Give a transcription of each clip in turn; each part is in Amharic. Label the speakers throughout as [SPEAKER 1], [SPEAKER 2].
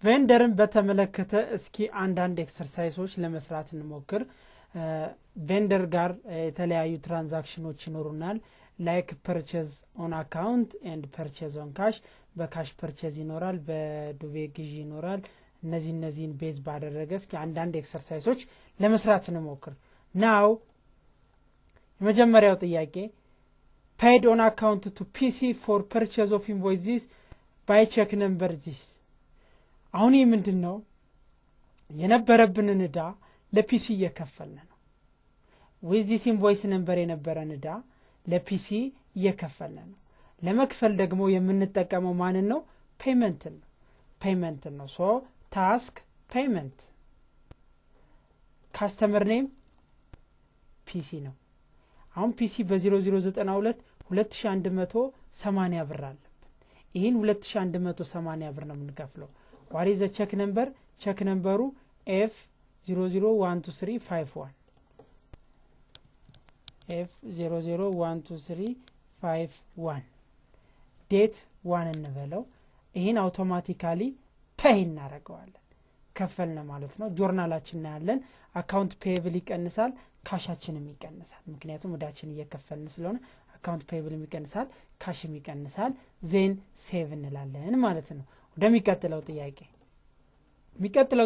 [SPEAKER 1] ቬንደርን በተመለከተ እስኪ አንዳንድ ኤክሰርሳይሶች ለመስራት እንሞክር ቬንደር ጋር የተለያዩ ትራንዛክሽኖች ይኖሩናል ላይክ ፐርቼዝ ኦን አካውንት ኤንድ ፐርቼዝ ኦን ካሽ በካሽ ፐርቼዝ ይኖራል በዱቤ ግዢ ይኖራል እነዚህን ቤዝ ባደረገ እስኪ አንዳንድ ኤክሰርሳይሶች ለመስራት እንሞክር ናው የመጀመሪያው ጥያቄ paid on account to PC for purchase of invoices by check number this አሁን ይህ ምንድነው የነበረብንን ዕዳ ለፒሲ እየከፈልን ነው with this invoice number የነበረን ዕዳ ለፒሲ እየከፈልን ነው ለመክፈል ደግሞ የምንጠቀመው ማንን ነው ፔመንት ነው so task payment customer name PC ነው አሁን PC በ0092 2180 ብር አለብን ይሄን 2180 ብር ነው የምንከፍለው what is the check number check number F0012351 F0012351 date 1 እንበለው ይሄን አውቶማቲካሊ ፔይ እናደርገዋለን ከፈልነ ማለት ነው ጆርናላችን ያለን አካውንት ፔብል ይቀንሳል ካሻችንም ይቀንሳል ምክንያቱም ዕዳችን እየከፈልን ስለሆነ አካውንት ፔብል ይቀንሳል ካሽም ይቀንሳል ዜን ሴቭ እንላለን ማለት ነው የሚቀጥለው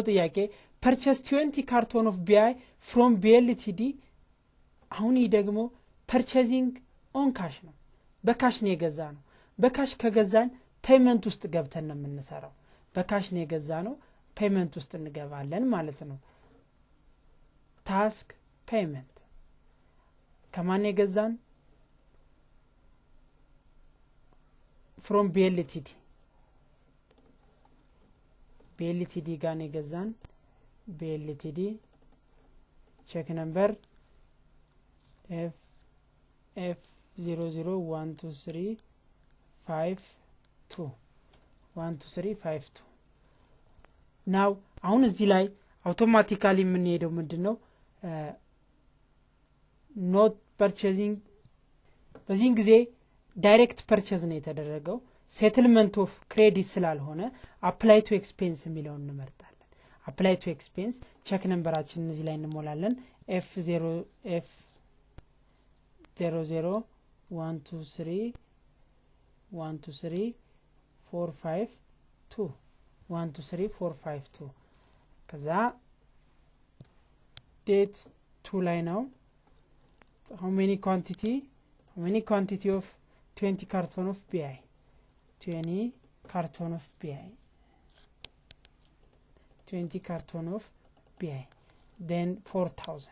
[SPEAKER 1] ጥያቄ purchase 20 carton of BI from BLTD አሁን ደግሞ purchasing on cash ነው በካሽ ነው የገዛነው በካሽ ከገዛን ፔመንት ውስጥ ገብተን ነው የምንሰራው በካሽ ነው የገዛነው ፔመንት ውስጥ እንገባለን ማለት ነው task payment ከማን የገዛን from BLTD ጋር ነው የገዛን BLTD check number F0012352 now አሁን እዚህ ላይ አውቶማቲካሊ የምንሄደው ምንድነው not purchasing በዚህ ጊዜ ዳይሬክት ፐርቼዝ ነው የተደረገው settlement of credit ስላልሆነ apply to expense የሚለውን እንመርጣለን apply to expense check numberአችን እዚህ ላይ እንሞላለን F00123412452 ከዛ date 2 ላይ ነው how many quantity of 20 carton of BI 20 carton of BI then 4000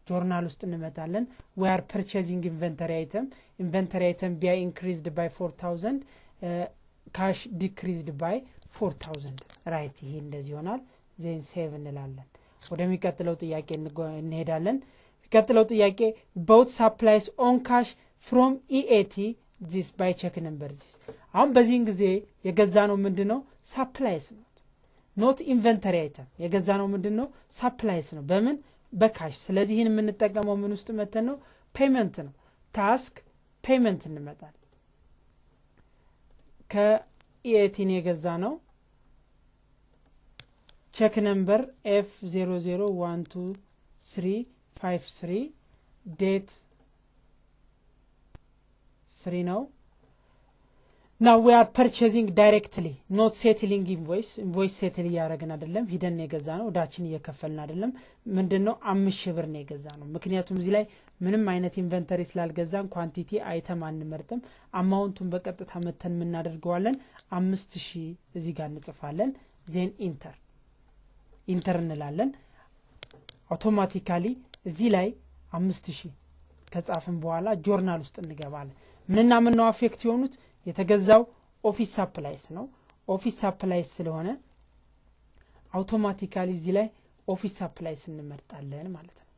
[SPEAKER 1] journal ውስጥ እንመጣለን we are purchasing inventory item BI increased by 4000 cash decreased by 4000 right ይሄ እንደዚህ ይሆናል then save እንላለን ወደሚቀጥለው ጥያቄ እንሄዳለን የሚቀጥለው ጥያቄ both supplies on cash from EAT this by check number this አሁን በዚህን ጊዜ የገዛነው ምንድነው supplies ነው not inventory item የገዛነው ምንድነው supplies ነው በምን በካሽ ስለዚህ ይሄን የምንጠቀመው ምን ውስጥ መተን ነው ፔመንት ነው task payment እንመጣለን ከEAT ነው የገዛነው check number F0012353 date 3 ነው now we are purchasing directly not settling invoice settle ያረጋግን አይደለም ሂደን የገዛነው ዳችን እየከፈልን አይደለም ምንድነው 5000 ብር ነው የገዛነው ምክንያቱም እዚህ ላይ ምንም አይነት ኢንቨንተሪ ስላልገዛን ኳንቲቲ አይተም አንመርጥም አማውንቱን በቀጥታ መተን ምን እናደርገዋለን 5000 እዚህ ጋር እንጽፋለን then enter እንላለን አውቶማቲካሊ እዚህ ላይ 5000 ከጻፍን በኋላ ጆርናል ውስጥ እንገባለን ምንና ምን ነው አፌክት የሆኑት የተገዛው ኦፊስ ሰፕላይስ ነው ኦፊስ ሰፕላይስ ስለሆነ አውቶማቲካሊ እዚህ ላይ ኦፊስ ሰፕላይስ እንመርጣለን ማለት ነው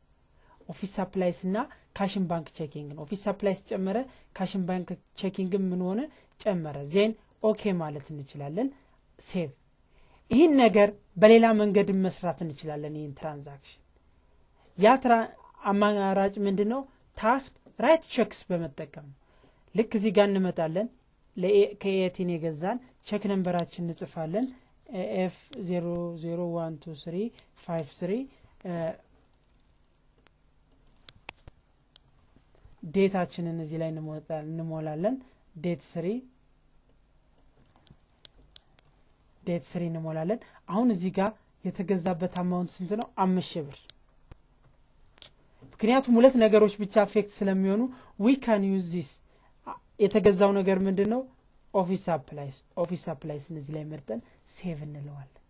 [SPEAKER 1] ኦፊስ ሰፕላይስ እና ካሽን ባንክ ቼኪንግ ነው ኦፊስ ሰፕላይስ ጨመረ ካሽን ባንክ ቼኪንግ ምን ሆነ ጨመረ ዜን ኦኬ ማለት እንችላለን ሴቭ ይሄን ነገር በሌላ መንገድ መስራት እንችላለን ይሄን ትራንዛክሽን አማራጭ ምንድነው ታስክ ራይት ቼክስ በመጠቀም ልክ እዚህ ጋር እንመጣለን ለከኤቲን የገዛን ቼክ ነምበራችን እንጽፋለን F001235 ዴታችንን እዚህ ላይ እንሞላለን ዴት 3 እንሞላለን አሁን እዚህ ጋር የተገዛበት አማውንት ስንት ነው 5000 ብር ምክንያቱም ሁለት ነገሮች ብቻ አፌክት ስለሚሆኑ we can use this የተገዛው ነገር ምንድነው ኦፊስ አፕላይስ እዚህ ላይ መርጠን ሴቭ እንለዋለን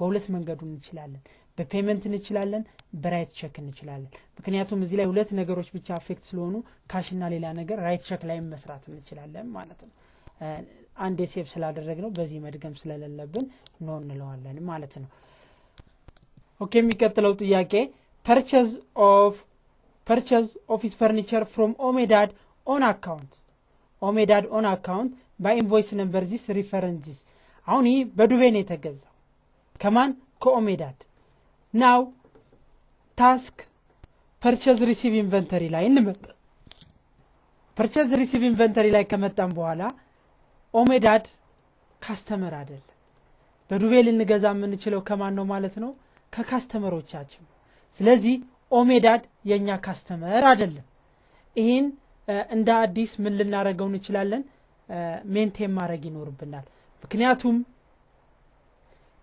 [SPEAKER 1] በሁለት መንገዱ እንችላለን በፔመንት እንችላለን በራይት ቼክ እንችላለን ምክንያቱም እዚህ ላይ ሁለት ነገሮች ብቻ አፌክት ስለሆኑ ካሽና ሌላ ነገር ራይት ቼክ ላይ መስራት እንችላለን ማለት ነው አንድ ሴቭ ስላደረግነው በዚህ መድገም ስለሌለብን ነው እንለዋለን ማለት ነው ኦኬ የሚቀጥለው ጥያቄ purchase office furniture from Omedad on account by invoice number this reference this አሁን ይሄ በዱቤ ነው የተገዛው ከማን ከኦሜዳድ now task purchase receive inventory ላይ እንመጣ purchase receive inventory ላይ ከመጣን በኋላ ኦሜዳድ ካስተመር አይደለም በዱቤ ልንገዛ የምንችለው ከማን ነው ማለት ነው ከካስተመሮቻችን ስለዚህ ኦሜዳድ የኛ ካስተመር አይደለም ይሄን እንደ አዲስ ምን ልናረጋው እንችላለን ሜንቴን ማድረግ ይኖርብናል ምክንያቱም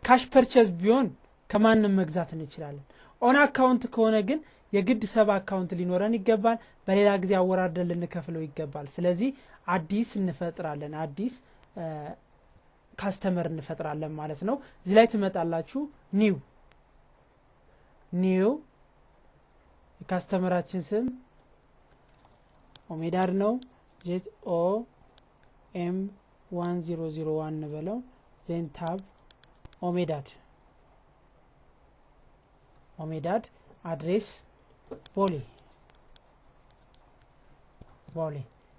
[SPEAKER 1] ካሽ ፐርቼዝ ቢሆን ከማንም መግዛት እንችላለን ኦን አካውንት ከሆነ ግን የግድ ሰብ አካውንት ሊኖረን ይገባል በሌላ ጊዜ አወራርደን ልንከፍለው ይገባል ስለዚህ አዲስ እንፈጥራለን አዲስ ካስተመር እንፈጥራለን ማለት ነው እዚህ ላይ ትመጣላችሁ ኒው የካስተመራችን ስም ኦሜዳድ ነው jet OM1001 በለው then tab ኦሜዳድ አድሬስ ቦሌ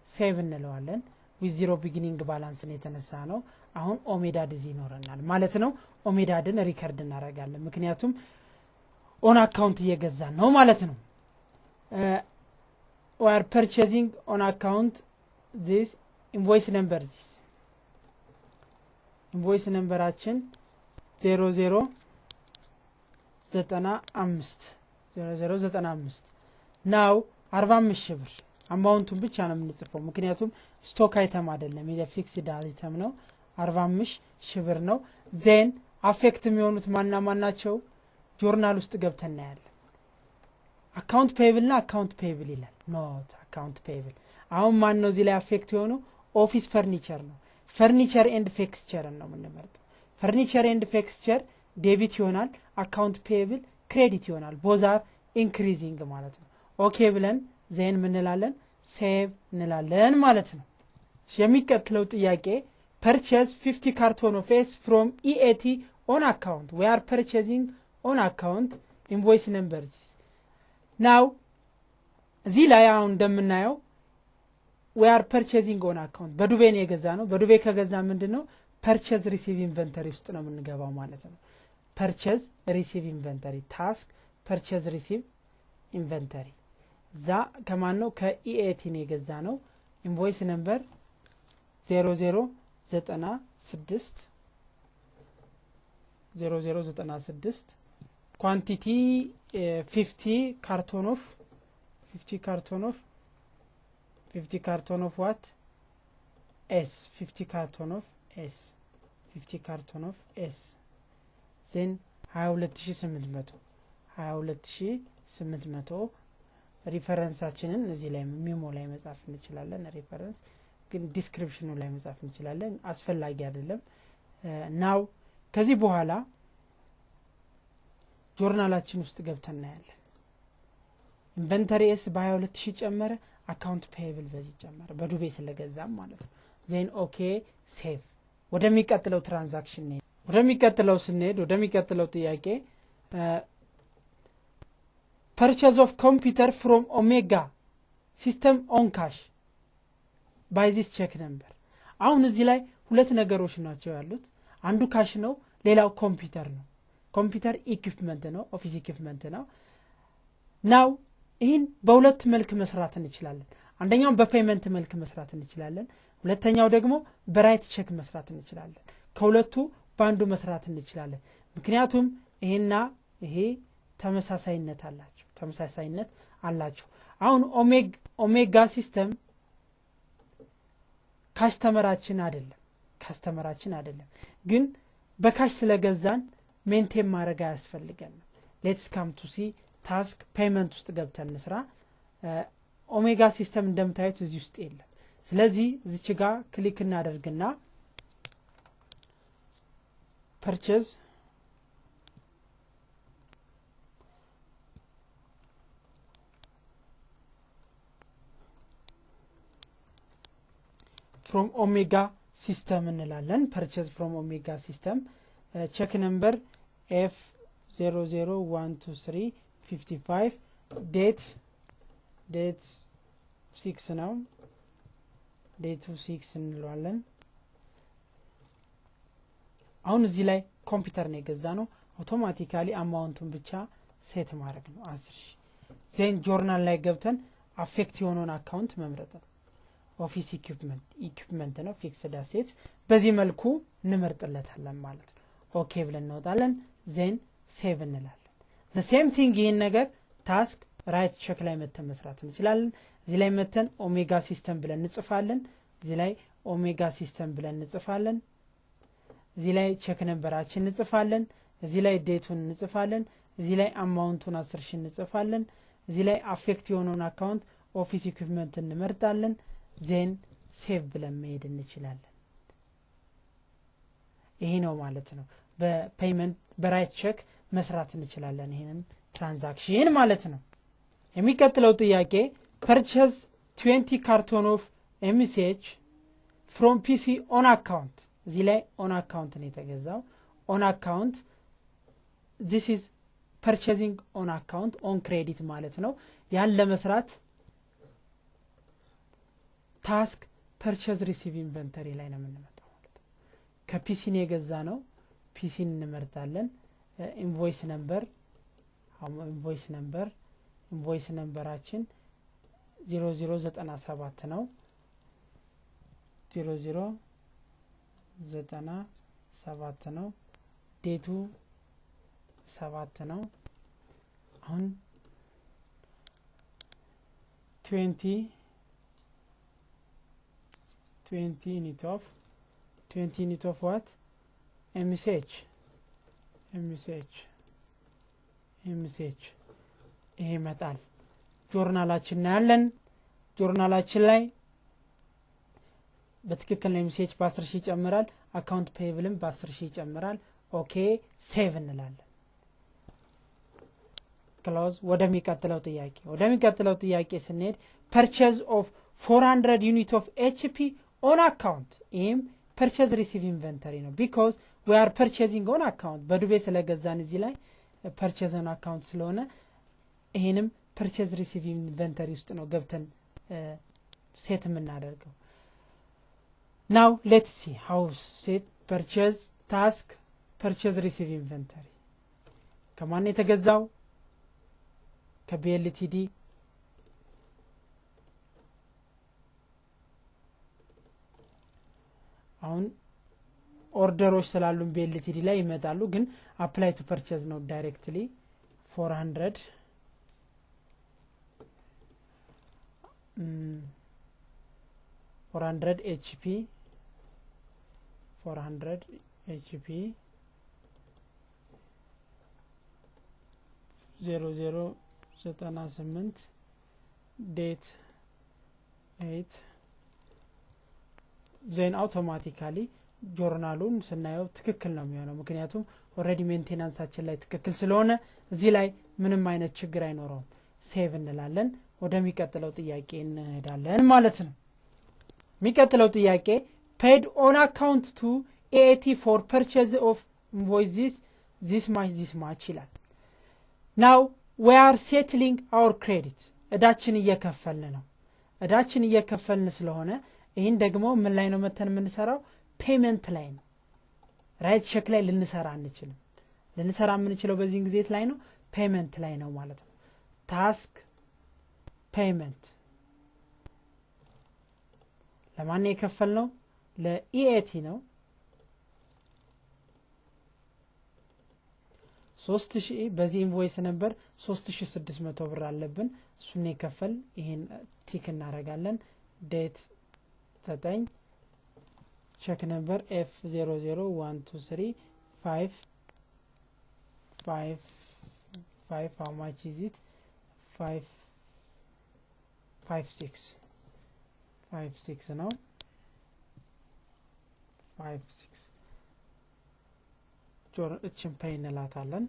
[SPEAKER 1] ሴቭ እንለዋለን with zero beginning balance ነው የተነሳ ነው አሁን ኦሜዳድ እዚህ ይኖርናል ማለት ነው ኦሜዳድን ሪከርድ እናደርጋለን ምክንያቱም ኦን አካውንት እየገዛን ነው ማለት ነው we are purchasing on account this invoice numberችን 0095 now 45000 ብር አማውንቱን ብቻ ነው የምንጽፈው ምክንያቱም ስቶክ አይተም አይደለም የፊክስድ አይተም ነው 45000 ብር ነው then አፌክት የሚሆኑት ማናቸው ጆርናል ውስጥ ገብተና ያለ አካውንት ፔብል እና አካውንት ፔብል ይላል ኖት አካውንት ፔብል አሁን ማን ነው እዚህ ላይ አፌክት የሆነው ኦፊስ ፈርኒቸር ነው ፈርኒቸር ኤንድ ፊክስቸር ነው የምንመርጠው ፈርኒቸር ኤንድ ፊክስቸር ዴቢት ይሆናል አካውንት ፔብል ክሬዲት ይሆናል ቦዛር ኢንክሪዚንግ ማለት ነው ኦኬ ብለን ዜን ምን እንላለን ሴቭ እንላለን ማለት ነው የሚቀጥለው ጥያቄ purchase 50 carton of S from EAT on account we are purchasing on account invoice number this now እዚህ ላይ አሁን እንደምናየው we are purchasing on account በዱቤ ነው የገዛ ነው በዱቤ ከገዛ ምንድነው purchase receive inventory ውስጥ ነው የምንገባው ማለት ነው purchase receive inventory task purchase receive inventory ዛ ከማን ነው ከኢኤቲ ነው የገዛ ነው invoice number 0096 quantity 50 carton of what S 50 carton of S then 22800 ሪፈረንሳችንን እዚህ ላይ ሜሞ ላይ መጻፍ እንችላለን ሪፈረንስ ግን ዲስክሪፕሽኑ ላይ መጻፍ እንችላለን አስፈላጊ አይደለም ናው ከዚህ በኋላ ጆርናላችን ውስጥ ገብተን እናያለን ኢንቨንተሪ ኤስ በ22000 ጨመረ አካውንት ፔብል በዚህ ጨመረ በዱቤ ስለገዛም ማለት ነው ዜን ኦኬ ሴቭ ወደሚቀጥለው ትራንዛክሽን ነው ወደሚቀጥለው ጥያቄ purchase of computer from Omega system on cash by this check number አሁን እዚህ ላይ ሁለት ነገሮች ናቸው ያሉት አንዱ ካሽ ነው ሌላው ኮምፒውተር ነው ኮምፒውተር ኢኩዊፕመንት ነው ኦፊስ ኢኩዊፕመንት ነው now ይሄን በሁለት መልክ መስራት እንችላለን አንደኛው በፔመንት መልክ መስራት እንችላለን ሁለተኛው ደግሞ በራይት ቼክ መስራት እንችላለን ከሁለቱ ባንዱ መስራት እንችላለን ምክንያቱም ይሄና ይሄ ተመሳሳይነት አላቸው አሁን ኦሜጋ ሲስተም ካስተመራችን አይደለም ግን በካሽ ስለገዛን ሜንቴን ማድረግ ያስፈልገናል let's come to see task payment ውስጥ ገብተን እንስራ ኦሜጋ ሲስተም እንደምታዩት እዚህ ውስጥ የለም ስለዚህ እዚች ጋር ክሊክ እናደርግና purchase from omega system እንላለን purchase from omega system check number F0012355 date 6 ነው date 6 እንለዋለን አሁን እዚህ ላይ ኮምፒውተር ነው የገዛነው አውቶማቲካሊ አማውንቱን ብቻ ሴት ማድረግ ነው 10000 ዜን ጆርናል ላይ ገብተን አፌክት የሆነውን አካውንት መምረጥ ነው ኦፊስ ኢኩዊፕመንት ነው ፊክስድ አሴት በዚህ መልኩ እንመርጥለታለን ማለት ነው ኦኬ ብለን እንወጣለን ዜን ሴቭ እንላለን the same thing ይሄን ነገር ታስክ ራይት ቼክ ላይ መተን መስራት እንችላለን እዚህ ላይ መተን ኦሜጋ ሲስተም ብለን እንጽፋለን እዚህ ላይ ኦሜጋ ሲስተም ብለን እንጽፋለን እዚህ ላይ ቼክ ነምበራችን እንጽፋለን እዚህ ላይ ዴቱን እንጽፋለን እዚህ ላይ አማውንቱን 10000 እንጽፋለን እዚህ ላይ አፌክት የሆነውን አካውንት ኦፊስ ኢኩዊፕመንት እንመርጣለን ዜን ሴቭ ብለን መሄድ እንችላለን ይሄ ነው ማለት ነው በፔመንት በራይት ቼክ መስራት እንችላለን ይሄንን ትራንዛክሽን ማለት ነው የሚከተለው ጥያቄ purchase 20 carton of MCH from PC on account እዚህ ላይ on account ነው የተገዛው on account this is purchasing on account on credit ማለት ነው ያን ለመስራት ታስክ purchase receive inventory ላይ ነው የምንመጣው ማለት ነው ከፒሲ ነው የገዛነው ፒሲ እንመርጣለን ኢንቮይስ ነምበራችን 0097 ነው 0097 ነው ዴቱ 7 ነው አሁን 20 unit of what MCH ይሄ መጣል ጆርናላችን ያለን ጆርናላችን ላይ በትክክል MCH በ10000 ይጨምራል አካውንት ፔይብልም በ10000 ይጨምራል ኦኬ ሴቭ እንላለን ክሎዝ ወደሚቀጥለው ጥያቄ ስንሄድ purchase of 400 unit of HP on account ይሄም purchase receive inventory ነው because we are purchasing on account በዱቤ ስለገዛን እዚህ ላይ purchase on account ስለሆነ ይሄንም purchase receive inventory ውስጥ ነው ገብተን ሴት የምናደርገው now let's see how set purchase task purchase receive inventory ከማን የተገዛው ከBLTD አሁን ኦርደሮች ስላሉን BLTD ላይ ይመጣሉ ግን apply to purchase ነው directly 400 HP 400 HP 0098 date 8 then automatically ጆርናሉን ስናየው ትክክል ነው የሚሆነው ምክንያቱም ኦሬዲ ሜንቴናንሳችን ላይ ትክክል ስለሆነ እዚህ ላይ ምንም አይነት ችግር አይኖርም ሴቭ እንላለን ወደሚቀጥለው ጥያቄ እንሄዳለን ማለት ነው የሚቀጥለው ጥያቄ paid on account to AAT for purchase of invoices this much ይላል now we are settling our credit እዳችን እየከፈልን ስለሆነ ይሄን ደግሞ ምን ላይ ነው መተን የምንሰራው ፔመንት ላይ ነው ራይት ቼክ ላይ ልንሰራ የምንችለው በዚህ ጊዜ ላይ ነው ፔመንት ላይ ነው ማለት ነው ታስክ ፔመንት ለማን የከፈልነው ለኢኤቲ ነው 3000 በዚህ ኢንቮይስ ነበር 3600 ብር አለብን እሱን የከፈል ይሄን ቲክ እናረጋለን ዴት 9 ቼክ ነምበር F0012355 how much is it 556 ነው 56 እችን ፔይ እንላታለን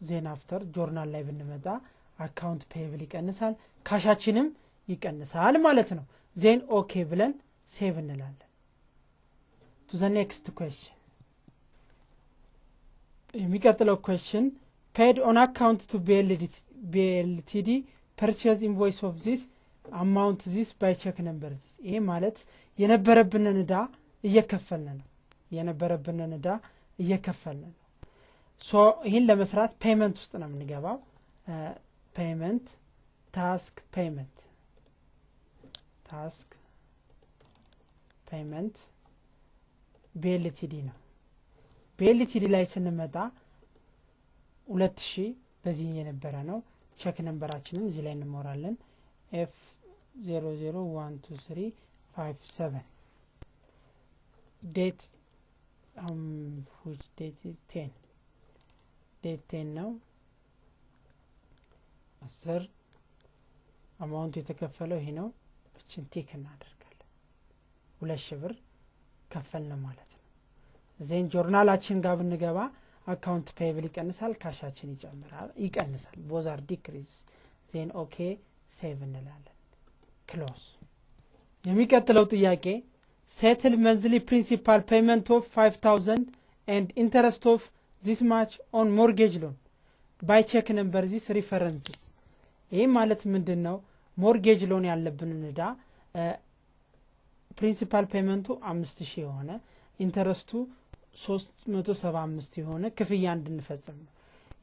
[SPEAKER 1] ዜን አፍተር ጆርናል ላይ ብንመጣ አካውንት ፔብል ይቀንሳል ካሻችንም ይቀንሳል ማለት ነው ዜን ኦኬ ብለን ሴቭ እንላለን to the next question የሚቀጥለው question paid on account to BLTD purchase invoice of this amount this by check number this ይሄ ማለት የነበረብንን ዕዳ እየከፈልን ነው የነበረብንን ዕዳ እየከፈልን ነው ሶ ይሄን ለመስራት ፔመንት ውስጥ ነው የምንገባው ፔመንት ታስክ ፔመንት BLTD ነው BLTD ላይ ስንመጣ 2000 በዚህ የነበረ ነው ቼክ ነምበራችንን እዚህ ላይ እንሞራለን F0012357 date which date is 10 date 10 ነው 10 አማውንቱ የተከፈለው ይሄ ነው እቺን ቲክ እናደርጋለን 2000 ብር ከፈልን ማለት ነው ዜን ጆርናላችን ጋር ብንገባ አካውንት ፔብል ይቀንሳል ካሻችን ይቀንሳል ቦዛር ዲክሪዝ ዜን ኦኬ ሴቭ እንላለን ክሎዝ የሚቀጥለው ጥያቄ settle monthly principal payment of 5000 and interest of this much on mortgage loan by check number this references ይሄ ማለት ምንድነው mortgage loan ያለብንን ዕዳ principal payment 5000 የሆነ ኢንተረስቱ 375 የሆነ ክፍያ እንድንፈጽም ነው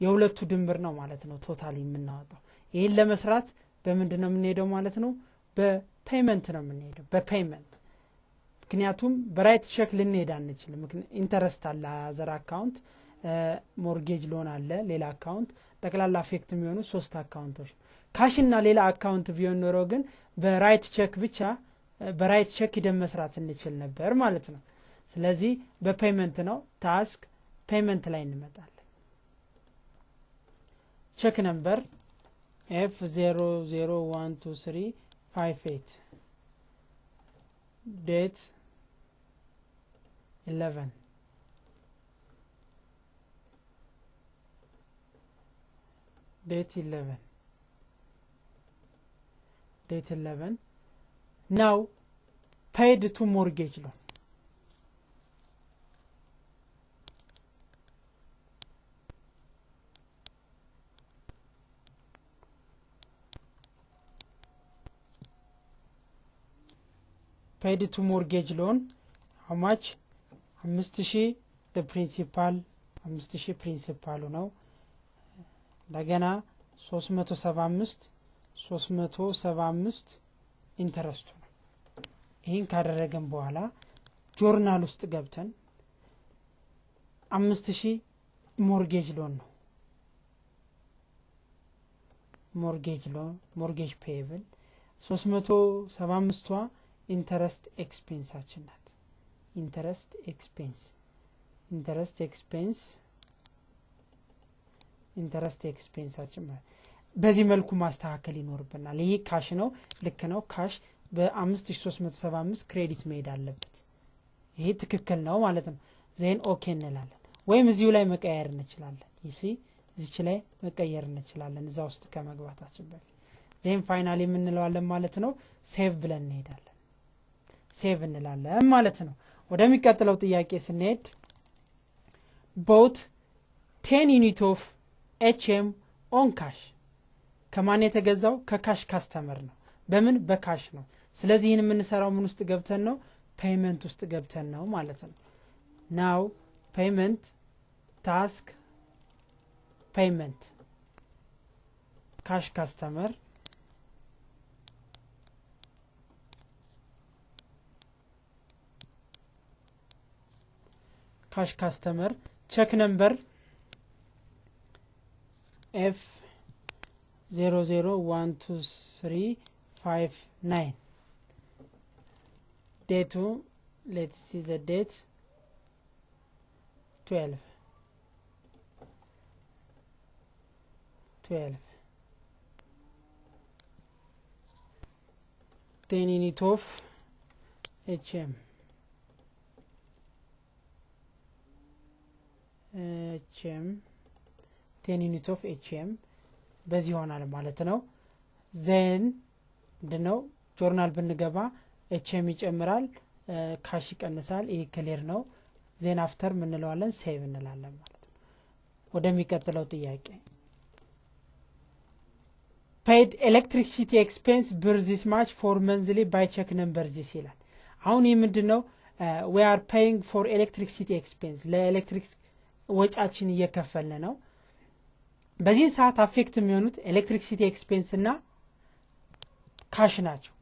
[SPEAKER 1] የሁለቱ ድምር ነው ማለት ነው ቶታሊ የምናወጣው ይሄን ለመስራት በምንድነው የምንሄደው ማለት ነው በፔመንት ነው የምንሄደው በፔመንት ምክንያቱም በራይት ቼክ ልንሄድ አንችልም ኢንተረስት አለ አዘር አካውንት ሞርጌጅ ሎን አለ ሌላ አካውንት ጠቅላላ አፌክት የሚሆኑ 3 አካውንቶች ካሽና ሌላ አካውንት ቢሆን ኖሮ ግን በራይት ቼክ ብቻ በራይት ቼክ ሂደን መስራት እንችል ነበር ማለት ነው ስለዚህ በፔመንት ነው ታስክ ፔመንት ላይ እንመጣለን ቼክ ነምበር F0012358 date 11 date 11 now paid to mortgage loan paid to mortgage loan how much 5000 the principal 5000 principal ነው ለገና 375 ኢንተረስቱ ነው ይሄን ካደረገን በኋላ ጆርናል ውስጥ ገብተን 5000 ሞርጌጅ ሎን ነው ሞርጌጅ ፔብል 375ቷ ኢንተረስት ኤክስፔንሳችን ናት ኢንተረስት ኤክስፔንሳችን ማለት በዚህ መልኩ ማስተካከል ይኖርብናል ይሄ ካሽ ነው ልክ ነው ካሽ በ5375 ክሬዲት መሄድ አለበት ይሄ ትክክል ነው ማለት ነው ዜን ኦኬ እንላለን ወይም እዚሁ ላይ መቀየር እንችላለን እዚች ላይ መቀየር እንችላለን እዛ ውስጥ ከመግባታችን በፊት ዜን ፋይናሊ የምንለዋለን ማለት ነው ሴቭ ብለን እንሄዳለን ሴቭ እንላለን ማለት ነው ወደሚቀጥለው ጥያቄ ስንሄድ bought 10 unit of HM on cash ከማን የተገዛው ከካሽ ካስተመር ነው በምን በካሽ ነው ስለዚህ ይሄን የምንሰራው ምን ውስጥ ገብተን ነው ፔመንት ውስጥ ገብተን ነው ማለት ነው now payment task payment cash customer check number F001235 date let's see the date 12 10 unit of HM 10 unit of HM በዚህ ይሆናል ማለት ነው then እንደነው ጆርናል ብንገባ HM ይጨምራል ካሽ ይቀንሳል ይሄ ክሊር ነው then after ምን እንለዋለን ሴቭ እንላለን ማለት ነው ወደሚቀጥለው ጥያቄ paid electricity expense ብር this much for monthly by check number this ይላል አሁን ይሄ ምንድነው we are paying for electricity expense ለኤሌክትሪክ ወጫችን እየከፈልን ነው በዚህ ሰዓት አፌክት የሚሆኑት ኤሌክትሪሲቲ ኤክስፔንስ እና ካሽ ናቸው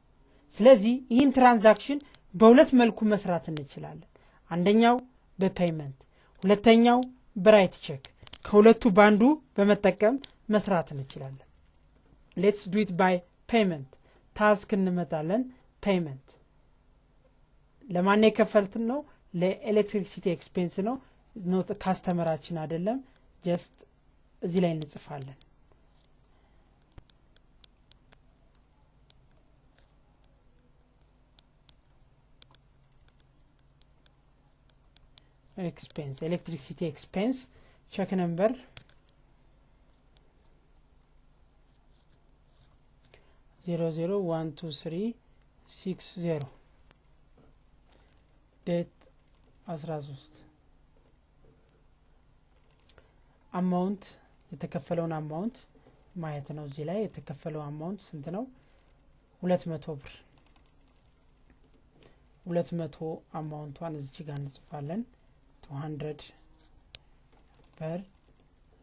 [SPEAKER 1] ስለዚህ ይህን ትራንዛክሽን በሁለት መልኩ መስራት እንችላለን አንደኛው በፔይመንት ሁለተኛው ብራይት ቼክ ከሁለቱ ባንዱ በመጠቀም መስራት እንችላለን let's do it by payment ታስክ እንመጣለን payment ለማን የከፈልትን ነው ለኤሌክትሪሲቲ ኤክስፔንስ ነው ኖት ካስተመራችን አይደለም just እዚህ ላይ እንጽፋለን expense electricity expense check number 001236 date 13 amount የተከፈለውን አማውንት ማየት ነው እዚህ ላይ የተከፈለው አማውንት ስንት ነው 200 ብር 200 አማውንቷን እዚህ ጋር እንጽፋለን 200 ብር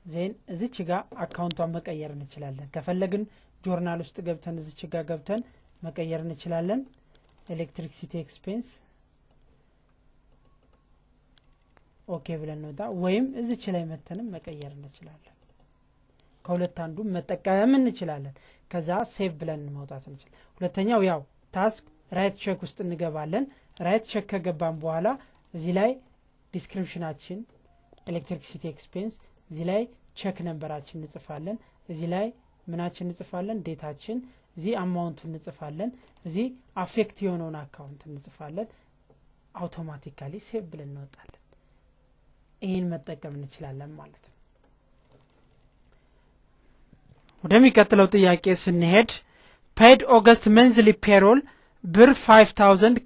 [SPEAKER 1] ዜን እዚህ ጋር አካውንቷን መቀየር እንችላለን ከፈለግን ጆርናል ውስጥ ገብተን እዚህ ጋር ገብተን መቀየር እንችላለን ኤሌክትሪሲቲ ኤክስፔንስ ኦኬ ብለን ነው ወይም እዚህ ላይ መተንም መቀየር እንችላለን ከሁለት አንዱ መጠቀም እንችላለን ከዛ ሴቭ ብለን ማውጣት እንችላለን ሁለተኛው ያው ታስክ ራይት ቼክ ውስጥ እንገባለን ራይት ቼክ ከገባን በኋላ እዚህ ላይ ዲስክሪፕሽናችን ኤሌክትሪሲቲ ኤክስፔንስ እዚህ ላይ ቼክ ነምበራችን እንጽፋለን እዚህ ላይ ምናችን እንጽፋለን ዴታችን እዚህ አማውንቱን እንጽፋለን እዚህ አፌክት የሆነውን አካውንት እንጽፋለን አውቶማቲካሊ ሴቭ ብለን እንወጣለን ይሄን መጠቀም እንችላለን ማለት ነው ወደሚቀጥለው ጥያቄ ስንሄድ paid August monthly payroll ብር 5000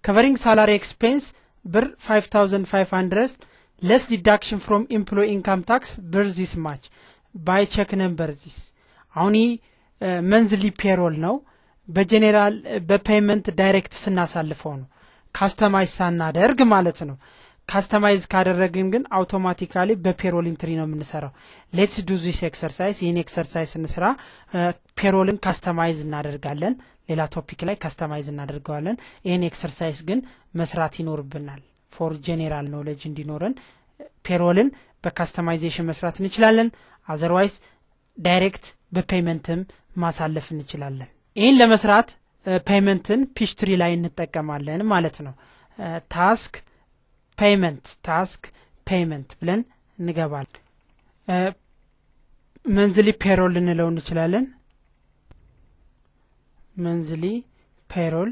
[SPEAKER 1] covering salary expense ብር 5500 less deduction from employee income tax ብር this much by check number this አሁን monthly payroll ነው በጀነራል በፔመንት ዳይሬክት ስናሳልፈው ነው ካስተማይዝ ሳናደርግ ማለት ነው ካስተማይዝ ካደረግን ግን አውቶማቲካሊ በፔሮል ኢንትሪ ነው የምንሰራው let's do this exercise ይሄን ኤክሰርሳይዝ እንስራ ፔሮልን ካስተማይዝ እናደርጋለን ሌላ ቶፒክ ላይ ካስተማይዝ እናደርጋለን ይሄን ኤክሰርሳይዝ ግን መስራት ይኖርብናል for general knowledge እንዲኖረን ፔሮልን በካስተማይዜሽን መስራት እንችላለን otherwise ዳይሬክት በፔመንትም ማሳለፍ እንችላለን ይሄን ለመስራት ፔመንትን ፒች ትሪ ላይ እንጠቀማለን ማለት ነው ታስክ task payment ብለን እንገባለን monthly payroll እንለው እንችላለን monthly payroll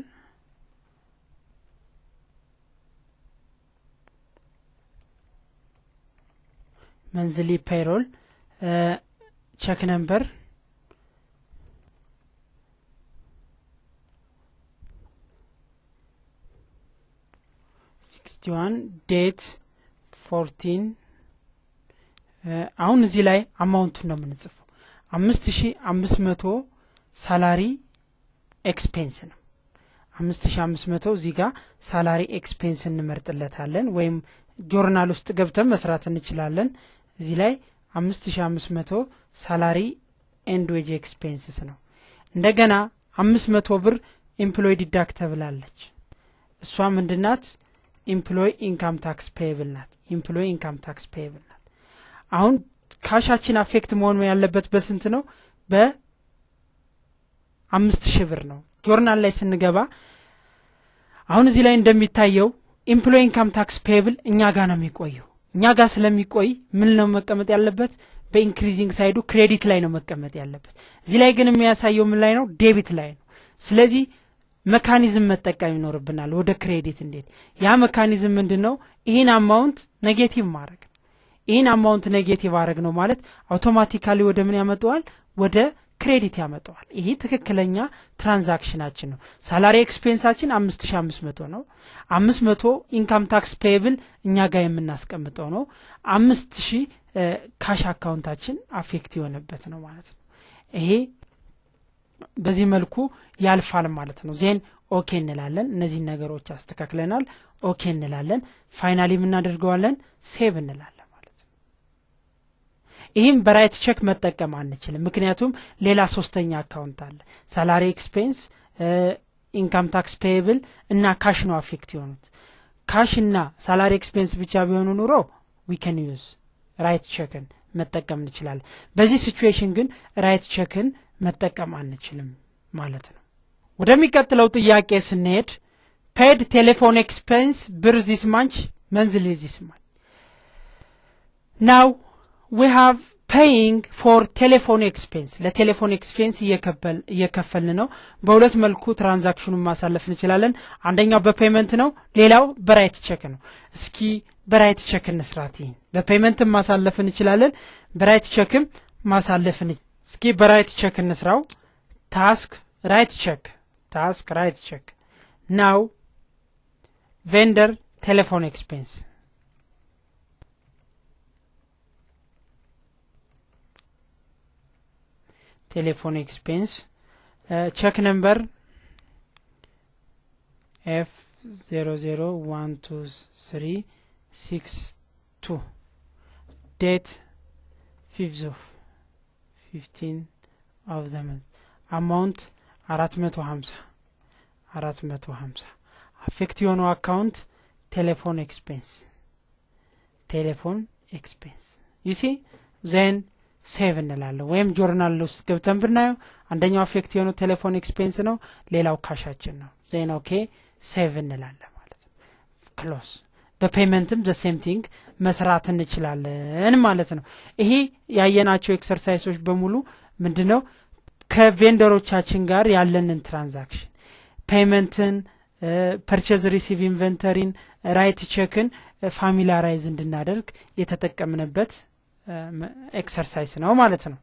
[SPEAKER 1] check number 61 date 14 አሁን እዚህ ላይ አማውንት ነው የምንጽፈው 5500 ሳላሪ ኤክስፔንስ ነው 5500 እዚህ ጋር ሳላሪ ኤክስፔንስ እንመርጥለታለን ወይም ጆርናል ውስጥ ገብተን መስራት እንችላለን እዚህ ላይ 5500 ሳላሪ ኤንድ ዌጅ ኤክስፔንስስ ነው እንደገና 500 ብር ኤምፕሎይ ዲዳክተብል አለች እሷ ምንድናት employee income tax payable ናት employee income tax payable ናት አሁን ካሻችን አፌክት መሆን ያለበት በስንት ነው? በ5000 ብር ነው። ጆርናል ላይ ስንገባ አሁን እዚህ ላይ እንደሚታየው ኤምፕሎይ ኢንካም ታክስ ፔብል እኛ ጋር ነው የሚቆየው። እኛ ጋር ስለሚቆይ ምን ነው መቀመጥ ያለበት? በኢንክሪዚንግ ሳይዱ ክሬዲት ላይ ነው መቀመጥ ያለበት። እዚህ ላይ ግን የሚያሳየው ምን ላይ ነው? ዴቢት ላይ ነው። ስለዚህ መካኒዝም መጠቀም ይኖርብናል ወደ ክሬዲት። እንዴት? ያ መካኒዝም ምንድነው? ይሄን አማውንት ኔጌቲቭ ማድረግ። ይሄን አማውንት ኔጌቲቭ አረግ ነው ማለት አውቶማቲካሊ ወደ ምን ያመጣዋል? ወደ ክሬዲት ያመጣዋል። ይሄ ትክክለኛ ትራንዛክሽናችን ነው። ሳላሪ ኤክስፔንሳችን 5500 ነው። 500 ኢንካም ታክስ ፔብል እኛ ጋር የምናስቀምጠው ነው። 5000 ካሽ አካውንታችን አፌክት የሆነበት ነው ማለት ነው። ይሄ በዚህ መልኩ ያልፋል ማለት ነው። ዜን ኦኬ እንላለን። እነዚህ ነገሮች አስተካክለናል። ኦኬ እንላለን። ፋይናሊ ምን እናደርገዋለን? ሴቭ እንላለን። ይህም በራይት ቼክ መጠቀም አንችልም፣ ምክንያቱም ሌላ ሶስተኛ አካውንት አለ። ሳላሪ ኤክስፔንስ፣ ኢንካም ታክስ ፔብል እና ካሽ ነው አፌክት የሆኑት። ካሽ እና ሳላሪ ኤክስፔንስ ብቻ ቢሆኑ ኑሮ ዊ ካን ዩዝ ራይት ቼክን መጠቀም እንችላለን። በዚህ ሲቹዌሽን ግን ራይት ቼክን መጠቀም አንችልም ማለት ነው። ወደሚቀጥለው ጥያቄ ስንሄድ ፔድ ቴሌፎን ኤክስፔንስ ብር ዚስ ማንች መንዝሊ ዚስ ማንች ናው we have paying for telephone expense ለቴሌፎን ኤክስፔንስ እየከፈልን ነው። በሁለት መልኩ ትራንዛክሽኑን ማሳለፍ እንችላለን። አንደኛው በፔመንት ነው፣ ሌላው በራይት ቼክ ነው። እስኪ በራይት ቼክ እንስራት። ይሄን በፔመንትም ማሳለፍ እንችላለን፣ በራይት ቼክም ማሳለፍ እስኪ በራይት ቼክ እንስራው። ታስክ ራይት ቼክ now vendor telephone expense telephone expense check number F001236 date 5th of 15 of the month amount 450 affect your account telephone expense you see then ሴቭ እንላለን ወይም ጆርናል ውስጥ ገብተን ብናየው አንደኛው አፌክት የሆነው ቴሌፎን ኤክስፔንስ ነው፣ ሌላው ካሻችን ነው። ዜን ኦኬ ሴቭ እንላለን ማለት ነው። ክሎዝ በፔመንትም ዘ ሴም ቲንግ መስራት እንችላለን ማለት ነው። ይሄ ያየናቸው ኤክሰርሳይሶች በሙሉ ምንድነው ከቬንደሮቻችን ጋር ያለንን ትራንዛክሽን ፔመንትን፣ ፐርቼዝ ሪሲቭ ኢንቨንተሪን፣ ራይት ቼክን ፋሚሊያራይዝ እንድናደርግ የተጠቀምንበት ኤክሰርሳይዝ ነው ማለት ነው።